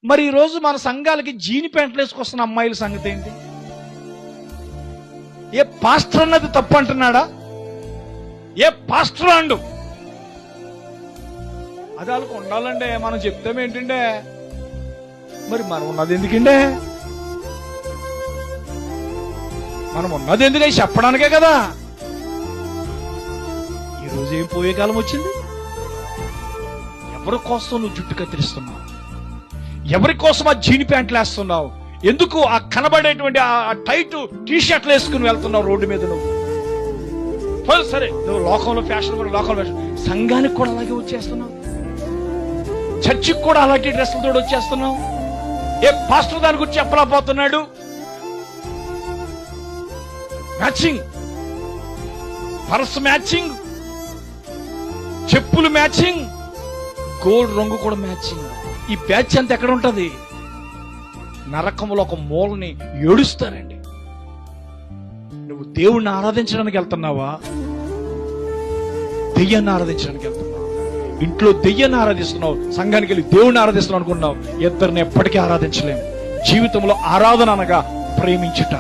మరి ఈరోజు మన సంఘాలకి జీని ప్యాంట్లు వేసుకొస్తున్న అమ్మాయిల సంగతి ఏంటి? ఏ పాస్టర్ అన్నది తప్పు అంటున్నాడా? ఏ పాస్టర్ అండు అది వాళ్ళకు ఉండాలంటే మనం చెప్తామేంటంటే, మరి మనం ఉన్నది ఎందుకంటే, మనం ఉన్నది ఎందుకంటే చెప్పడానికే కదా. ఈరోజు ఏం పోయే కాలం వచ్చింది? ఎవరి కోసం నువ్వు జుట్టు కత్తిరిస్తున్నావు? ఎవరి కోసం ఆ జీని ప్యాంట్లు వేస్తున్నావు? ఎందుకు ఆ కనబడేటువంటి ఆ టైట్ టీషర్ట్లు వేసుకుని వెళ్తున్నావు రోడ్డు మీద? నువ్వు సరే, నువ్వు లోకంలో ఫ్యాషన్ కూడా లోకంలో ఫ్యాషన్, సంఘానికి కూడా అలాగే వచ్చేస్తున్నావు, చర్చికి కూడా అలాంటి డ్రెస్సులతో వచ్చేస్తున్నావు. ఏ పాస్టర్ దాని గురించి చెప్పలేకపోతున్నాడు? మ్యాచింగ్, పర్స్ మ్యాచింగ్, చెప్పులు మ్యాచింగ్, గోల్డ్ రంగు కూడా మ్యాచింగ్. ఈ బ్యాచ్ అంతా ఎక్కడ ఉంటది? నరకంలో ఒక మూలని ఏడుస్తారండి. నువ్వు దేవుణ్ణి ఆరాధించడానికి వెళ్తున్నావా? దెయ్యాన్ని ఆరాధించడానికి వెళ్తున్నావు? ఇంట్లో దెయ్యాన్ని ఆరాధిస్తున్నావు, సంఘానికి వెళ్ళి దేవుణ్ణి ఆరాధిస్తున్నావు అనుకుంటున్నావు. ఇద్దరిని ఎప్పటికీ ఆరాధించలేము. జీవితంలో ఆరాధన అనగా ప్రేమించుట.